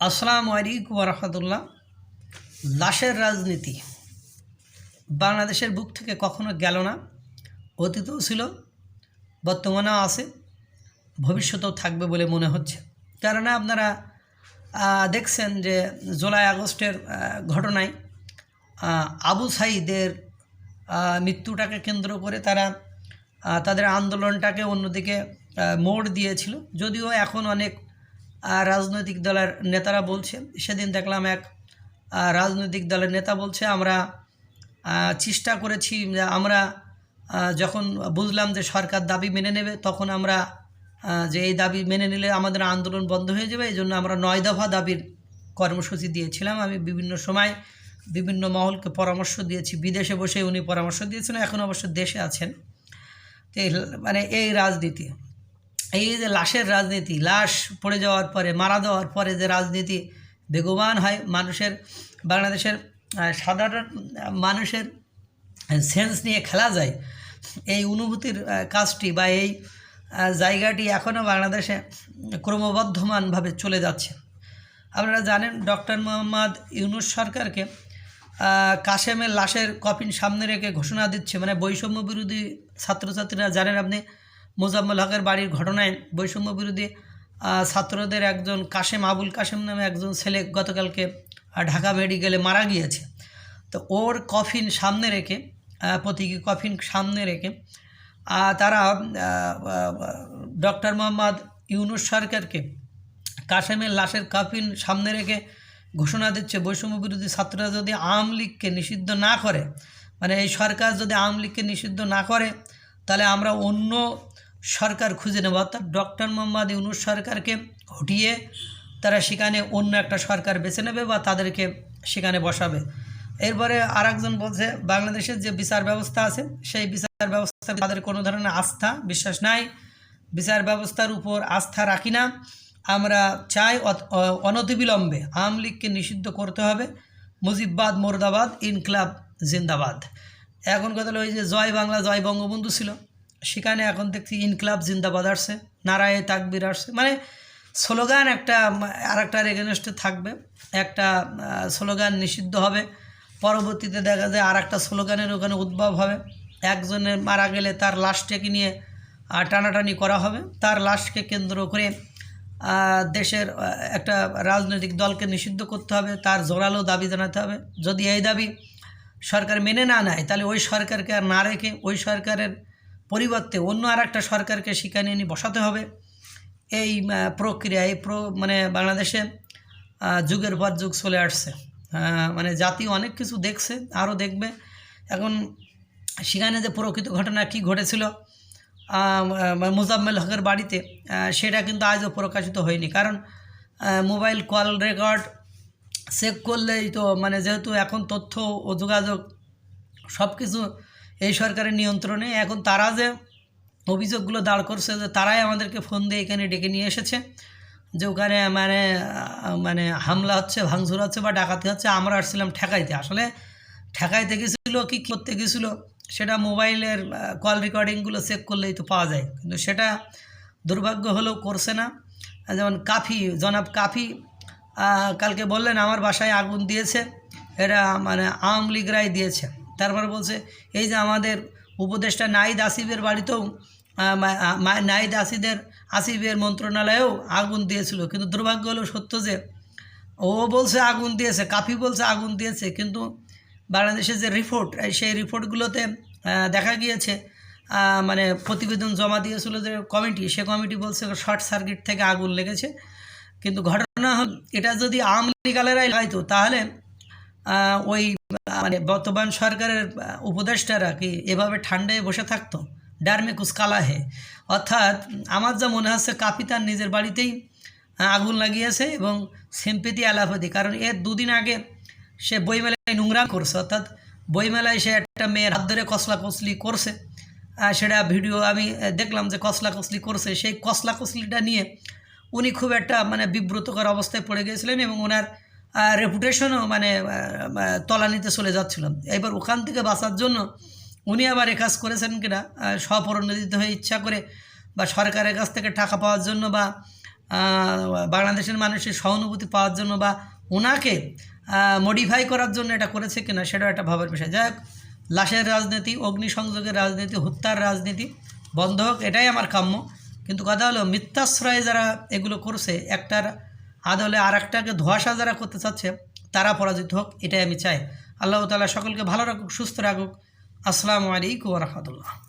আসসালামু আলাইকুম রহমতুল্লাহ। লাশের রাজনীতি বাংলাদেশের বুক থেকে কখনো গেল না। অতীতেও ছিল, বর্তমানেও আছে, ভবিষ্যতেও থাকবে বলে মনে হচ্ছে। কেননা আপনারা দেখছেন যে জুলাই আগস্টের ঘটনায় আবু সাঈদের মৃত্যুটাকে কেন্দ্র করে তারা তাদের আন্দোলনটাকে অন্যদিকে মোড় দিয়েছিল। যদিও এখন অনেক রাজনৈতিক দলের নেতারা বলছে, সেদিন দেখলাম এক রাজনৈতিক দলের নেতা বলছে, আমরা চেষ্টা করেছি, আমরা যখন বুঝলাম যে সরকার দাবি মেনে নেবে, তখন আমরা যে এই দাবি মেনে নিলে আমাদের আন্দোলন বন্ধ হয়ে যাবে, এই জন্য আমরা 9 দফা দাবির কর্মসূচি দিয়েছিলাম। আমি বিভিন্ন সময় বিভিন্ন মহলকে পরামর্শ দিয়েছি, বিদেশে বসে উনি পরামর্শ দিয়েছিলেন, এখন অবশ্য দেশে আছেন। তো মানে এই রাজনীতি, এই যে লাশের রাজনীতি, লাশ পড়ে যাওয়ার পরে, মারা দেওয়ার পরে যে রাজনীতি বেগবান হয়, মানুষের, বাংলাদেশের সাধারণ মানুষের সেন্স নিয়ে খেলা যায়, এই অনুভূতির কাজটি বা এই জায়গাটি এখনও বাংলাদেশে ক্রমবর্ধমানভাবে চলে যাচ্ছে। আপনারা জানেন ডক্টর মোহাম্মদ ইউনূস সরকারকে কাশেমের লাশের কফিন সামনে রেখে ঘোষণা দিচ্ছে, মানে বৈষম্য বিরোধী ছাত্রছাত্রীরা জানেন আপনি, মোজাম্মেল হকের বাড়ির ঘটনায় বৈষম্য বিরোধী ছাত্রদের একজন কাশেম, আবুল কাশেম নামে একজন ছেলে গতকালকে ঢাকা মেডিকেলে মারা গিয়েছে। তো ওর কফিন সামনে রেখে, প্রতীকী কফিন সামনে রেখে তারা ডক্টর মোহাম্মদ ইউনূস সরকারকে কাশেমের লাশের কফিন সামনে রেখে ঘোষণা দিচ্ছে, বৈষম্য বিরোধী ছাত্ররা যদি আওয়ামী লীগকে নিষিদ্ধ না করে, মানে এই সরকার যদি আওয়ামী লীগকে নিষিদ্ধ না করে, তাহলে আমরা অন্য সরকার খুঁজে নেব। অর্থাৎ ডক্টর মোহাম্মদ ইউনূস সরকারকে হটিয়ে তারা সেখানে অন্য একটা সরকার বেছে নেবে বা তাদেরকে সেখানে বসাবে। এরপরে আর একজন বলছে, বাংলাদেশের যে বিচার ব্যবস্থা আছে, সেই বিচার ব্যবস্থা তাদের কোনো ধরনের আস্থা বিশ্বাস নাই, বিচার ব্যবস্থার উপর আস্থা রাখি না, আমরা চাই অনতিবিলম্বে আওয়ামী লীগকে নিষিদ্ধ করতে হবে, মুজিববাদ মোর্দাবাদ, ইনকলাব জিন্দাবাদ। এখন কথা হলো, ওই যে জয় বাংলা জয় বঙ্গবন্ধু ছিল, সেখানে এখন দেখছি ইনকলাব জিন্দাবাদ আসছে, নারায়ে তাকবীর আসছে, মানে স্লোগান একটা আর একটার এগেনস্টে থাকবে, একটা স্লোগান নিষিদ্ধ হবে, পরবর্তীতে দেখা যায় আর একটা স্লোগানের ওখানে উদ্ভব হবে, একজনের মারা গেলে তার লাশটাকে নিয়ে টানাটানি করা হবে, তার লাশকে কেন্দ্র করে দেশের একটা রাজনৈতিক দলকে নিষিদ্ধ করতে হবে, তার জোরালো দাবি জানাতে হবে। যদি এই দাবি সরকার মেনে না নেয়, তাহলে ওই সরকারকে আর না রেখে ওই সরকারের পরিবর্তে অন্য আর একটা সরকারকে সেখানে এনে বসাতে হবে। এই প্রক্রিয়া, মানে বাংলাদেশে যুগের পর যুগ চলে আসছে, মানে জাতি অনেক কিছু দেখছে, আরও দেখবে। এখন সেখানে যে প্রকৃত ঘটনা কি ঘটেছিল মোজাম্মেল হকের বাড়িতে, সেটা কিন্তু আজও প্রকাশিত হয়নি, কারণ মোবাইল কল রেকর্ড চেক করলেই তো, মানে যেহেতু এখন তথ্য ও যোগাযোগ সব কিছু এই সরকারের নিয়ন্ত্রণে, এখন তারা যে অভিযোগগুলো দাঁড় করছে যে তারাই আমাদেরকে ফোন দিয়ে এখানে ডেকে নিয়ে এসেছে, যে ওখানে মানে মানে হামলা হচ্ছে, ভাঙচুর হচ্ছে বা ডাকাতি হচ্ছে, আমরা আসছিলাম ঠেকাইতে। আসলে ঠেকাইতে গেছিলো কি করতে গেছিলো, সেটা মোবাইলের কল রেকর্ডিংগুলো চেক করলেই তো পাওয়া যায়, কিন্তু সেটা দুর্ভাগ্য হলেও করছে না। যেমন কাফি, জনাব কাফি কালকে বললেন আমার বাসায় আগুন দিয়েছে, এটা মানে আওয়ামী লীগরাই দিয়েছে। তারপর বলছে এই যে আমাদের উপদেষ্টা নাহিদ আসিফের বাড়িতেও, নাহিদ আসিফের মন্ত্রণালয়েও আগুন দিয়েছিল, কিন্তু দুর্ভাগ্য হলো সত্য যে ও বলছে আগুন দিয়েছে, কাফি বলছে আগুন দিয়েছে, কিন্তু বাংলাদেশের যে রিপোর্ট, সেই রিপোর্টগুলোতে দেখা গিয়েছে, মানে প্রতিবেদন জমা দিয়েছিল যে কমিটি, সে কমিটি বলছে শর্ট সার্কিট থেকে আগুন লেগেছে। কিন্তু ঘটনা হল, এটা যদি আওয়ামী লীগালেরাই লাগাইতো, তাহলে ওই মানে বর্তমান সরকারের উপদেষ্টারা কি এভাবে ঠান্ডায় বসে থাকতো? ডার মে কুছ কালা হে। অর্থাৎ আমার যা মনে হচ্ছে, কাফি তার নিজের বাড়িতেই আগুন লাগিয়েছে এবং সিম্পেথি আলাপতি, কারণ এর দুদিন আগে সে বইমেলায় নোংরা করছে, অর্থাৎ বইমেলায় সে একটা মেয়ের হাত ধরে কসলাকসলি করছে, সেটা ভিডিও আমি দেখলাম যে কসলাকসলি করছে। সেই কসলাকসলিটা নিয়ে উনি খুব একটা মানে বিব্রতকর অবস্থায় পড়ে গিয়েছিলেন এবং ওনার রেপুটেশনও মানে তলানিতে চলে যাচ্ছিল। এবার ওখান থেকে বাঁচার জন্য উনি আবার এ কাজ করেছেন কিনা, স্বপরিণোদিত হয়ে ইচ্ছা করে বা সরকারের কাছ থেকে টাকা পাওয়ার জন্য বা বাংলাদেশের মানুষের সহানুভূতি পাওয়ার জন্য বা ওনাকে মডিফাই করার জন্য এটা করেছে কিনা সেটাও একটা ভাবার বিষয়। যাই হোক, লাশের রাজনীতি, অগ্নিসংযোগের রাজনীতি, হত্যার রাজনীতি বন্ধ হোক, এটাই আমার কাম্য। কিন্তু কথা হলো মিথ্যাশ্রয়ে যারা এগুলো করছে, একটার আদলে আর একটাকে ধোঁয়াশা যারা করতে চাচ্ছে তারা পরাজিত হোক, এটাই আমি চাই। আল্লাহ তাআলা সকলকে ভালো রাখুক, সুস্থ রাখুক। আসসালামু আলাইকুম ওয়া রাহমাতুল্লাহ।